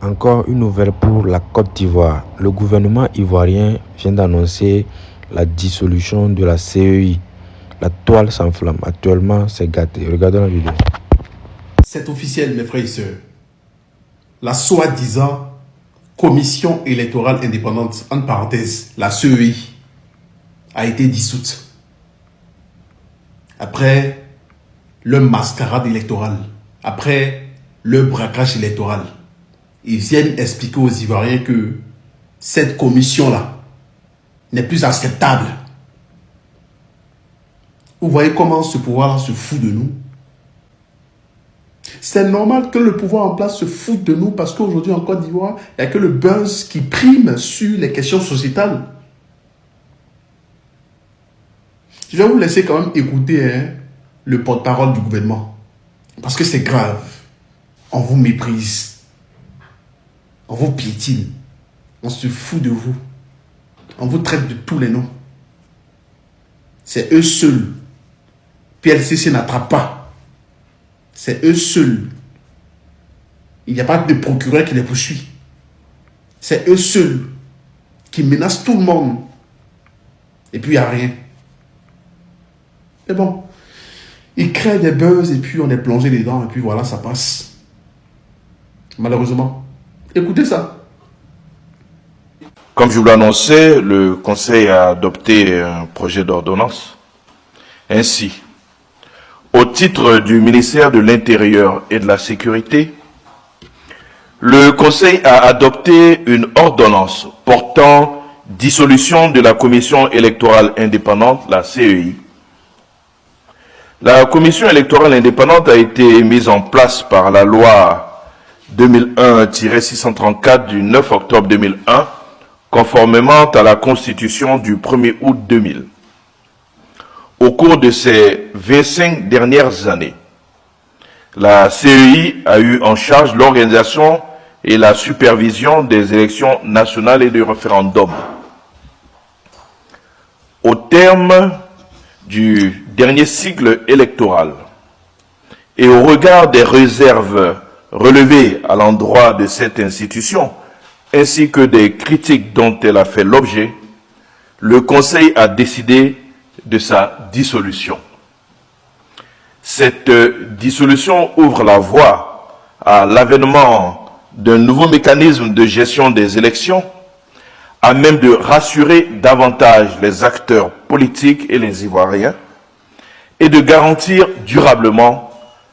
Encore une nouvelle pour la Côte d'Ivoire. Le gouvernement ivoirien vient d'annoncer la dissolution de la CEI. La toile s'enflamme. Actuellement, c'est gâté. Regardons la vidéo. C'est officiel, mes frères et sœurs. La soi-disant Commission électorale indépendante, en parenthèse, la CEI, a été dissoute. Après le mascarade électoral, après le braquage électoral, ils viennent expliquer aux Ivoiriens que cette commission-là n'est plus acceptable. Vous voyez comment ce pouvoir-là se fout de nous? C'est normal que le pouvoir en place se foute de nous parce qu'aujourd'hui en Côte d'Ivoire, il n'y a que le buzz qui prime sur les questions sociétales. Je vais vous laisser quand même écouter le porte-parole du gouvernement. Parce que c'est grave. On vous méprise. On vous piétine. On se fout de vous. On vous traite de tous les noms. C'est eux seuls. PLCC n'attrape pas. C'est eux seuls. Il n'y a pas de procureur qui les poursuit. C'est eux seuls qui menacent tout le monde. Et puis il n'y a rien. Mais bon, ils créent des buzz et puis on est plongé dedans et puis voilà, ça passe. Malheureusement. Écoutez ça. Comme je vous l'annonçais, le Conseil a adopté un projet d'ordonnance. Ainsi, au titre du ministère de l'Intérieur et de la Sécurité, le Conseil a adopté une ordonnance portant dissolution de la Commission électorale indépendante, la CEI. La Commission électorale indépendante a été mise en place par la loi 2001-634 du 9 octobre 2001, conformément à la Constitution du 1er août 2000. Au cours de ces 25 dernières années, la CEI a eu en charge l'organisation et la supervision des élections nationales et des référendums. Au terme du dernier cycle électoral et au regard des réserves relevées à l'endroit de cette institution, ainsi que des critiques dont elle a fait l'objet, le Conseil a décidé de sa dissolution. Cette dissolution ouvre la voie à l'avènement d'un nouveau mécanisme de gestion des élections à même de rassurer davantage les acteurs politiques et les Ivoiriens et de garantir durablement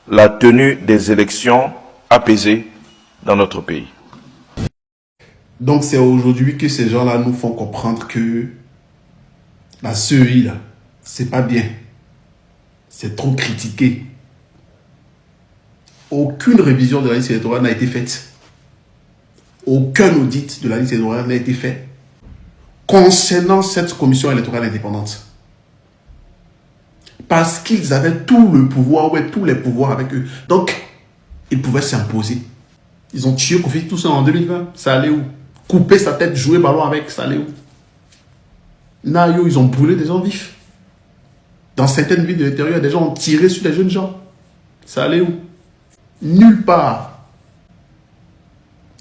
la tenue des élections apaisées dans notre pays. Donc c'est aujourd'hui que ces gens-là nous font comprendre que la CEI, là, c'est pas bien. C'est trop critiqué. Aucune révision de la liste électorale n'a été faite. Aucun audit de la liste électorale n'a été fait concernant cette commission électorale indépendante. Parce qu'ils avaient tout le pouvoir, ouais, tous les pouvoirs avec eux. Donc, ils pouvaient s'imposer. Ils ont tué Kofi tout ça en 2020. Ça allait où? Couper sa tête, jouer ballon avec, ça allait où? Nayo, ils ont brûlé des gens vifs. Dans certaines villes de l'intérieur, des gens ont tiré sur des jeunes gens. Ça allait où? Nulle part.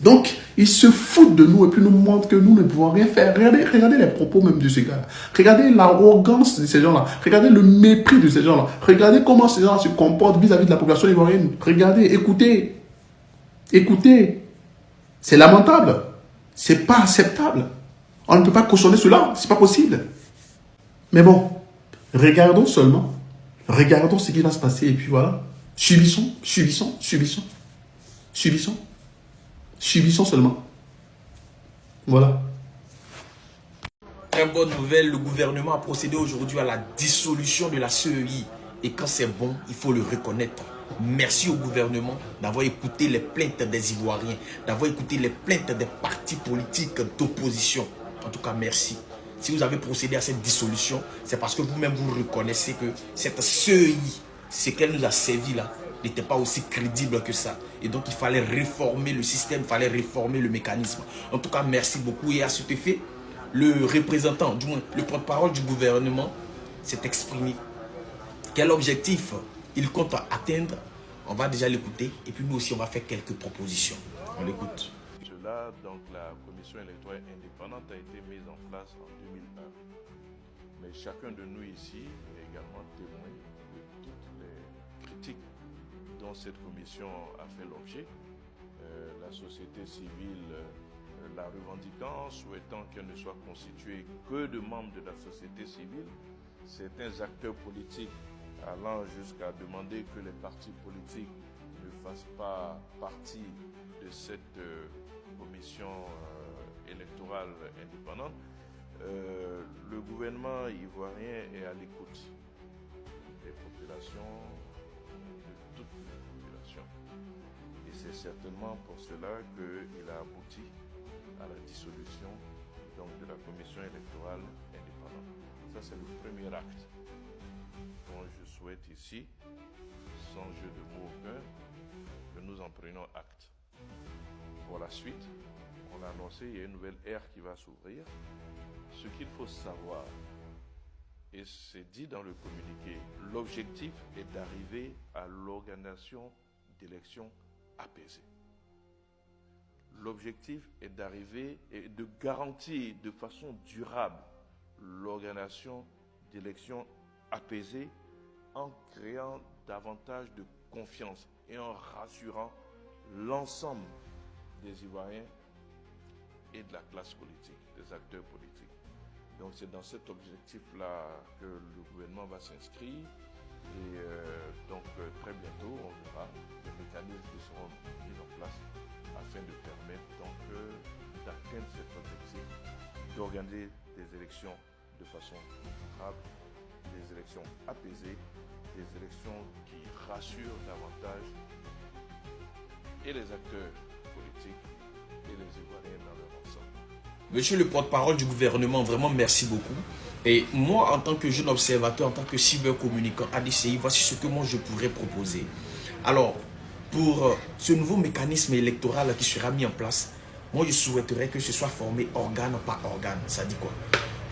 Donc, ils se foutent de nous et puis nous montrent que nous ne pouvons rien faire. Regardez les propos même de ces gars-là. Regardez l'arrogance de ces gens-là. Regardez le mépris de ces gens-là. Regardez comment ces gens se comportent vis-à-vis de la population ivoirienne. Regardez, écoutez. Écoutez. C'est lamentable. C'est pas acceptable. On ne peut pas cautionner cela. C'est pas possible. Mais bon, regardons seulement. Regardons ce qui va se passer et puis voilà. Subissons, subissons, subissons. Subissons. Subissons seulement. Voilà. Très bonne nouvelle, le gouvernement a procédé aujourd'hui à la dissolution de la CEI. Et quand c'est bon, il faut le reconnaître. Merci au gouvernement d'avoir écouté les plaintes des Ivoiriens, d'avoir écouté les plaintes des partis politiques d'opposition. En tout cas, merci. Si vous avez procédé à cette dissolution, c'est parce que vous-même vous reconnaissez que cette CEI, ce qu'elle nous a servi là, n'était pas aussi crédible que ça. Et donc, il fallait réformer le système, il fallait réformer le mécanisme. En tout cas, merci beaucoup. Et à cet effet, le représentant, du moins le porte-parole du gouvernement s'est exprimé. Quel objectif il compte atteindre? On va déjà l'écouter. Et puis nous aussi, on va faire quelques propositions. On l'écoute. cela, donc la commission électorale indépendante a été mise en place en 2001. Mais chacun de nous ici est également témoin de toutes les critiques dont cette commission a fait l'objet. La société civile la revendiquant, souhaitant qu'elle ne soit constituée que de membres de la société civile. Certains acteurs politiques allant jusqu'à demander que les partis politiques ne fassent pas partie de cette commission électorale indépendante. Le gouvernement ivoirien est à l'écoute des populations, de toutes les populations. Et c'est certainement pour cela qu'il a abouti à la dissolution donc, de la commission électorale indépendante. Ça, c'est le premier acte dont je souhaite ici, sans jeu de mots aucun, que nous en prenions acte. Pour la suite, on a annoncé qu'il y a une nouvelle ère qui va s'ouvrir. Ce qu'il faut savoir, et c'est dit dans le communiqué, l'objectif est d'arriver à l'organisation d'élections apaisées. L'objectif est d'arriver et de garantir de façon durable l'organisation d'élections apaisées en créant davantage de confiance et en rassurant l'ensemble des Ivoiriens et de la classe politique, des acteurs politiques. Donc c'est dans cet objectif-là que le gouvernement va s'inscrire et donc très bientôt on verra les mécanismes qui seront mis en place afin de permettre donc d'atteindre cet objectif, d'organiser des élections de façon durable, des élections apaisées, des élections qui rassurent davantage et les acteurs politiques et les Ivoiriens dans leur ensemble. Monsieur le porte-parole du gouvernement, vraiment merci beaucoup. Et moi, en tant que jeune observateur, en tant que cybercommunicant ADCI, voici ce que moi je pourrais proposer. Alors, pour ce nouveau mécanisme électoral qui sera mis en place, moi je souhaiterais que ce soit formé organe par organe. Ça dit quoi?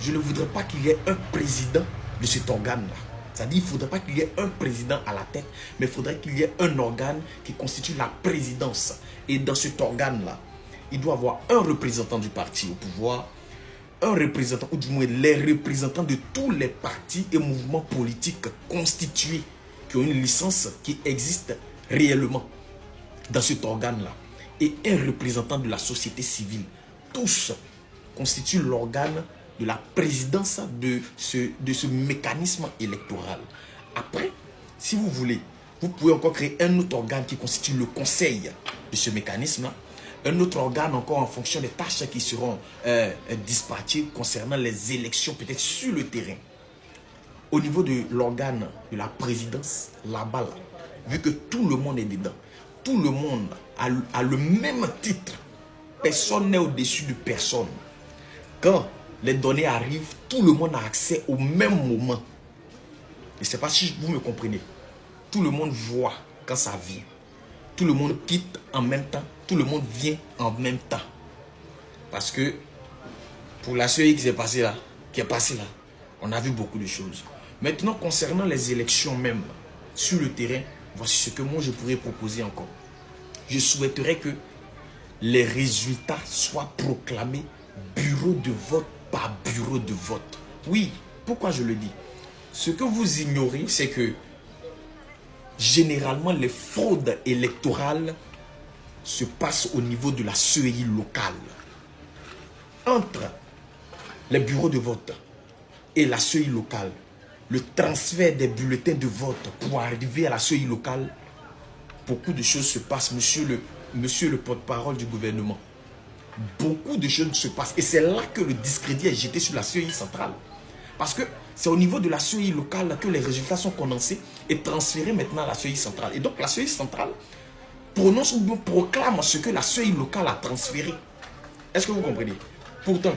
Je ne voudrais pas qu'il y ait un président de cet organe-là. C'est-à-dire qu'il ne faudrait pas qu'il y ait un président à la tête, mais il faudrait qu'il y ait un organe qui constitue la présidence. Et dans cet organe-là, il doit y avoir un représentant du parti au pouvoir, un représentant, ou du moins les représentants de tous les partis et mouvements politiques constitués, qui ont une licence qui existe réellement dans cet organe-là, et un représentant de la société civile. Tous constituent l'organe de la présidence de ce mécanisme électoral. Après, si vous voulez, vous pouvez encore créer un autre organe qui constitue le conseil de ce mécanisme, un autre organe encore en fonction des tâches qui seront dispatchées concernant les élections peut-être sur le terrain. Au niveau de l'organe de la présidence, là-bas, là, vu que tout le monde est dedans, tout le monde a le même titre, personne n'est au-dessus de personne. Quand les données arrivent, tout le monde a accès au même moment. Je ne sais pas si vous me comprenez. Tout le monde voit quand ça vient. Tout le monde quitte en même temps. Tout le monde vient en même temps. Parce que pour la CEI qui est passée là, on a vu beaucoup de choses. Maintenant, concernant les élections même, sur le terrain, voici ce que moi je pourrais proposer encore. Je souhaiterais que les résultats soient proclamés bureau de vote par bureau de vote. Oui, pourquoi je le dis? Ce que vous ignorez, c'est que généralement les fraudes électorales se passent au niveau de la CEI locale. Entre les bureaux de vote et la CEI locale, le transfert des bulletins de vote pour arriver à la CEI locale, beaucoup de choses se passent, monsieur le porte-parole du gouvernement. Beaucoup de choses se passent. Et c'est là que le discrédit est jeté sur la CEI centrale. Parce que c'est au niveau de la CEI locale que les résultats sont condensés et transférés maintenant à la CEI centrale. Et donc la CEI centrale prononce ou bien proclame ce que la CEI locale a transféré. Est-ce que vous comprenez? Pourtant,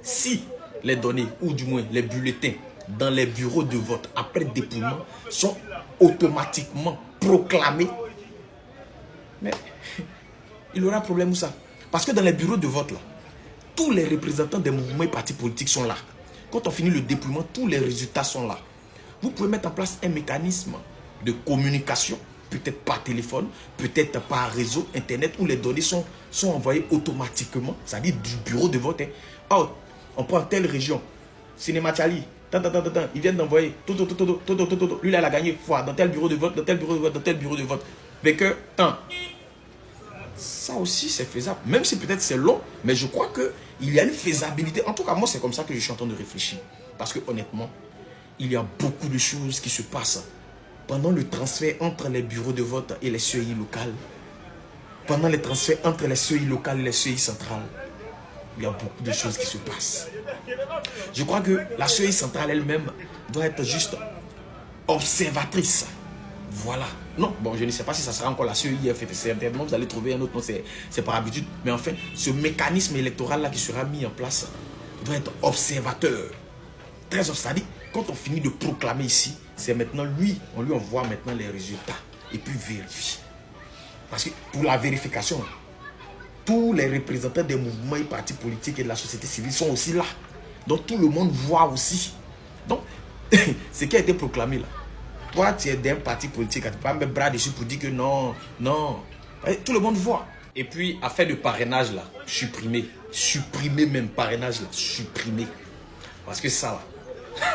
si les données, ou du moins les bulletins dans les bureaux de vote après dépouillement sont automatiquement proclamés, mais il y aura un problème où ça? Parce que dans les bureaux de vote, là, tous les représentants des mouvements et partis politiques sont là. Quand on finit le dépouillement, tous les résultats sont là. Vous pouvez mettre en place un mécanisme de communication peut-être par téléphone, peut-être par réseau, internet, où les données sont envoyées automatiquement, c'est-à-dire du bureau de vote. Hein. Oh, on prend telle région, Cinéma Tchali, ils viennent d'envoyer, lui là, il a gagné, dans tel bureau de vote, dans tel bureau de vote, dans tel bureau de vote. Vainqueur, tant. Ça aussi, c'est faisable. Même si peut-être c'est long, mais je crois qu'il y a une faisabilité. En tout cas, moi, c'est comme ça que je suis en train de réfléchir. Parce que honnêtement, il y a beaucoup de choses qui se passent pendant le transfert entre les bureaux de vote et les CEI locales. Pendant les transferts entre les CEI locales et les CEI centrales. Il y a beaucoup de choses qui se passent. Je crois que la CEI centrale elle-même doit être juste observatrice. Voilà. Non, bon, je ne sais pas si ça sera encore la CEIF. Certainement, vous allez trouver un autre nom, c'est par habitude. Mais enfin, ce mécanisme électoral-là qui sera mis en place doit être observateur. Très observateur. Quand on finit de proclamer ici, c'est maintenant lui, on lui envoie maintenant les résultats. Et puis vérifie. Parce que pour la vérification, tous les représentants des mouvements et partis politiques et de la société civile sont aussi là. Donc tout le monde voit aussi. Donc, ce qui a été proclamé là, toi, tu es d'un parti politique, tu ne peux pas mettre bras dessus pour dire que non, non. Tout le monde voit. Et puis, affaire de parrainage, là, supprimer. Supprimer même parrainage, là, supprimer. Parce que ça,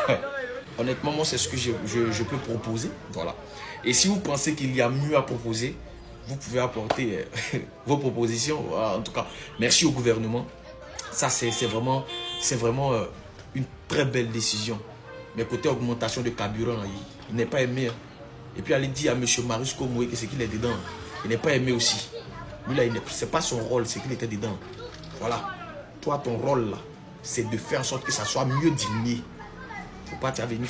là, honnêtement, moi, c'est ce que je peux proposer. Voilà. Et si vous pensez qu'il y a mieux à proposer, vous pouvez apporter vos propositions. En tout cas, merci au gouvernement. Ça, c'est vraiment une très belle décision. Mais côté augmentation de carburant, il n'est pas aimé. Et puis aller dire à M. Marius Komoué que c'est qu'il est dedans. Il n'est pas aimé aussi. Lui là, ce n'est pas son rôle, c'est qu'il était dedans. Voilà. Toi, ton rôle là, c'est de faire en sorte que ça soit mieux digné. Il ne faut pas venir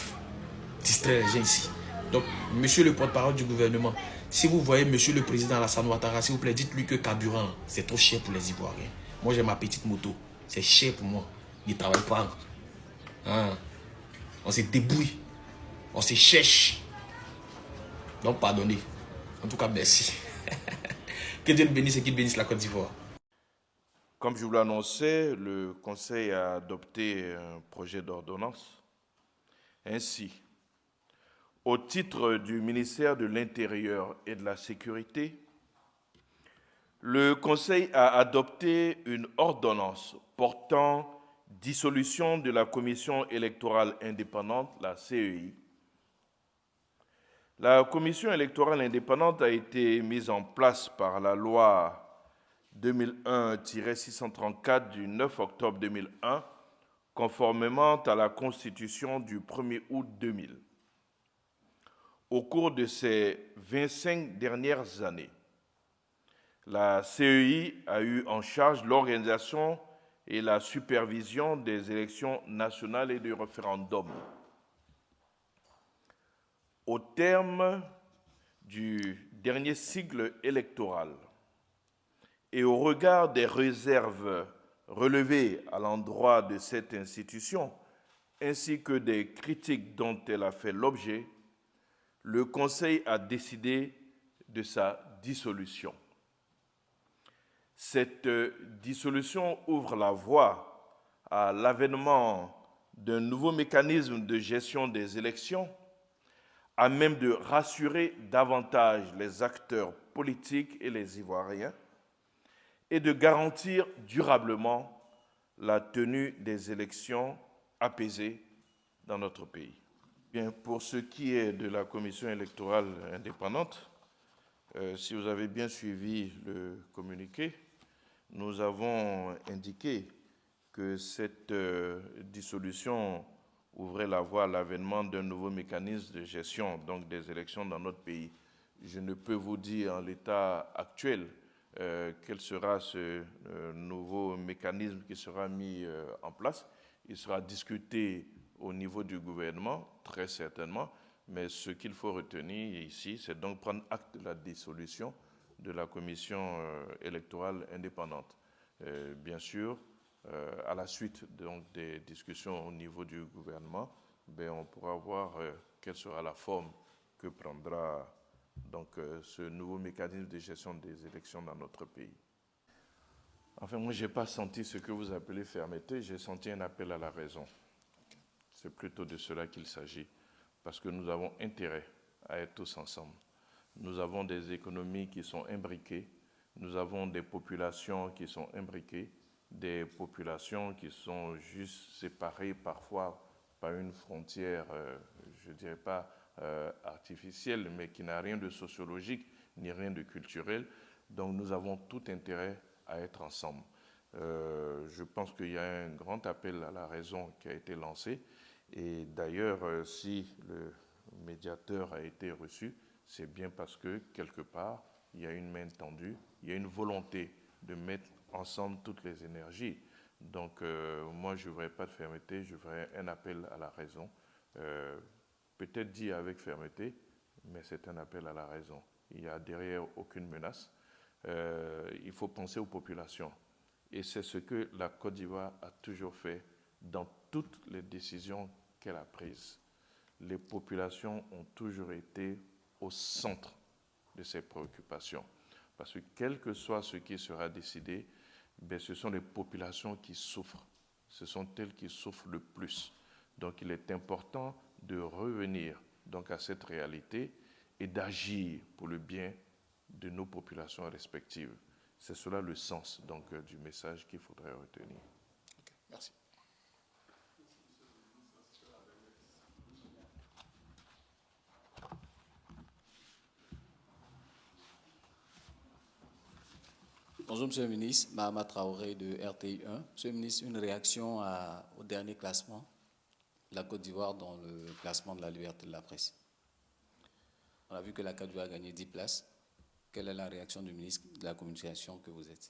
distraire les gens ici. Donc, monsieur le porte-parole du gouvernement, si vous voyez monsieur le président Alassane Ouattara, s'il vous plaît, dites-lui que carburant, c'est trop cher pour les Ivoiriens. Moi, j'ai ma petite moto. C'est cher pour moi. Il ne travaille pas. Hein? On se débrouille. On se cherche. Donc, pardonnez. En tout cas, merci. Que Dieu nous bénisse et qu'il bénisse la Côte d'Ivoire. Comme je vous l'annonçais, le Conseil a adopté un projet d'ordonnance. Ainsi, au titre du ministère de l'Intérieur et de la Sécurité, le Conseil a adopté une ordonnance portant dissolution de la Commission électorale indépendante, la CEI. La Commission électorale indépendante a été mise en place par la loi 2001-634 du 9 octobre 2001, conformément à la Constitution du 1er août 2000. Au cours de ces 25 dernières années, la CEI a eu en charge l'organisation et la supervision des élections nationales et du référendum. Au terme du dernier cycle électoral et au regard des réserves relevées à l'endroit de cette institution, ainsi que des critiques dont elle a fait l'objet, le Conseil a décidé de sa dissolution. Cette dissolution ouvre la voie à l'avènement d'un nouveau mécanisme de gestion des élections à même de rassurer davantage les acteurs politiques et les Ivoiriens et de garantir durablement la tenue des élections apaisées dans notre pays. Bien, pour ce qui est de la Commission électorale indépendante, si vous avez bien suivi le communiqué, nous avons indiqué que cette dissolution ouvrait la voie à l'avènement d'un nouveau mécanisme de gestion donc des élections dans notre pays. Je ne peux vous dire en l'état actuel quel sera ce nouveau mécanisme qui sera mis en place. Il sera discuté au niveau du gouvernement, très certainement, mais ce qu'il faut retenir ici, c'est donc prendre acte de la dissolution de la Commission électorale indépendante. Bien sûr, à la suite donc, des discussions au niveau du gouvernement, on pourra voir quelle sera la forme que prendra donc, ce nouveau mécanisme de gestion des élections dans notre pays. Enfin, moi, je n'ai pas senti ce que vous appelez fermeté, j'ai senti un appel à la raison. C'est plutôt de cela qu'il s'agit, parce que nous avons intérêt à être tous ensemble. Nous avons des économies qui sont imbriquées, nous avons des populations qui sont imbriquées, des populations qui sont juste séparées parfois par une frontière, je ne dirais pas artificielle, mais qui n'a rien de sociologique ni rien de culturel. Donc nous avons tout intérêt à être ensemble. Je pense qu'il y a un grand appel à la raison qui a été lancé. Et d'ailleurs, si le médiateur a été reçu, c'est bien parce que, quelque part, il y a une main tendue, il y a une volonté de mettre ensemble toutes les énergies. Donc, moi, je ne voudrais pas de fermeté, je voudrais un appel à la raison. Peut-être dit avec fermeté, mais c'est un appel à la raison. Il n'y a derrière aucune menace. Il faut penser aux populations. Et c'est ce que la Côte d'Ivoire a toujours fait dans toutes les décisions qu'elle a prises. Les populations ont toujours été au centre de ses préoccupations. Parce que quel que soit ce qui sera décidé, ben, ce sont les populations qui souffrent. Ce sont elles qui souffrent le plus. Donc il est important de revenir donc, à cette réalité et d'agir pour le bien de nos populations respectives. C'est cela le sens donc, du message qu'il faudrait retenir. Okay, merci. Bonjour Monsieur le ministre, Mahama Traoré de RTI1. Monsieur le ministre, une réaction au dernier classement de la Côte d'Ivoire dans le classement de la liberté de la presse. On a vu que la Côte d'Ivoire a gagné 10 places. Quelle est la réaction du ministre de la Communication que vous êtes?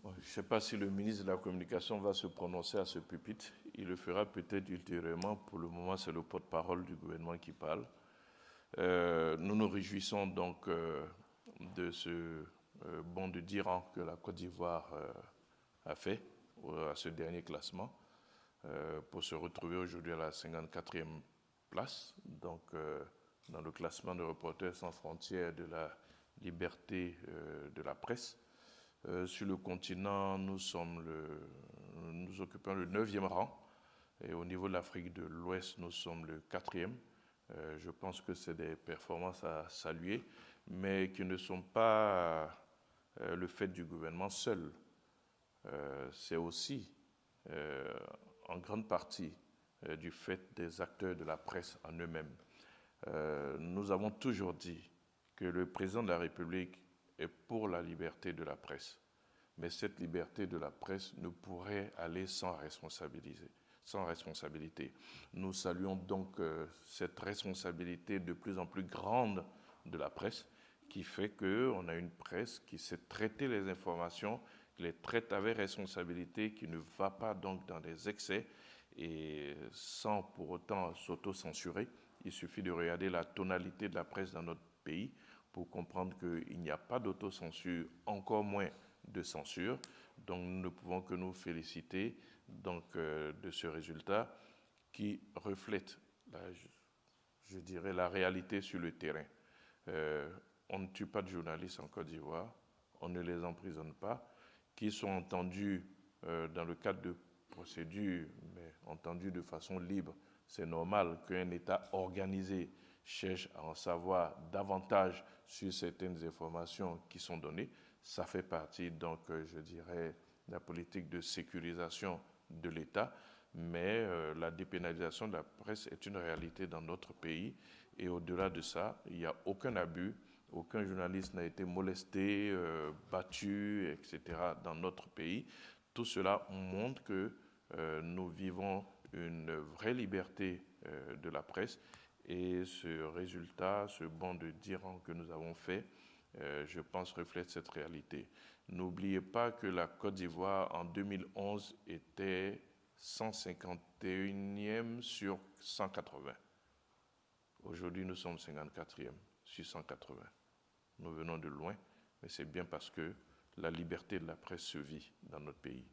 Bon, je ne sais pas si le ministre de la Communication va se prononcer à ce pupitre. Il le fera peut-être ultérieurement. Pour le moment, c'est le porte-parole du gouvernement qui parle. Nous nous réjouissons donc de ce bond de 10 rangs que la Côte d'Ivoire a fait à ce dernier classement pour se retrouver aujourd'hui à la 54e place, donc dans le classement de Reporters sans frontières de la liberté de la presse. Sur le continent, nous occupons le 9e rang et au niveau de l'Afrique de l'Ouest, nous sommes le 4e. Je pense que c'est des performances à saluer, mais qui ne sont pas le fait du gouvernement seul. C'est aussi en grande partie du fait des acteurs de la presse en eux-mêmes. Nous avons toujours dit que le président de la République est pour la liberté de la presse, mais cette liberté de la presse ne pourrait aller sans responsabilité. Nous saluons donc cette responsabilité de plus en plus grande de la presse qui fait qu'on a une presse qui sait traiter les informations, qui les traite avec responsabilité, qui ne va pas donc dans des excès et sans pour autant s'auto-censurer. Il suffit de regarder la tonalité de la presse dans notre pays pour comprendre qu'il n'y a pas d'autocensure, encore moins de censure. Donc nous ne pouvons que nous féliciter donc, de ce résultat qui reflète, je dirais, la réalité sur le terrain. On ne tue pas de journalistes en Côte d'Ivoire, on ne les emprisonne pas, qui sont entendus dans le cadre de procédures, mais entendus de façon libre. C'est normal qu'un État organisé cherche à en savoir davantage sur certaines informations qui sont données. Ça fait partie, donc, je dirais, de la politique de sécurisation de l'État, mais la dépénalisation de la presse est une réalité dans notre pays. Et au-delà de ça, il n'y a aucun abus, aucun journaliste n'a été molesté, battu, etc. dans notre pays. Tout cela montre que nous vivons une vraie liberté de la presse. Et ce résultat, ce bond de 10 rangs que nous avons fait, je pense, reflète cette réalité. N'oubliez pas que la Côte d'Ivoire, en 2011, était 151e sur 180. Aujourd'hui, nous sommes 54e sur 180. Nous venons de loin, mais c'est bien parce que la liberté de la presse se vit dans notre pays.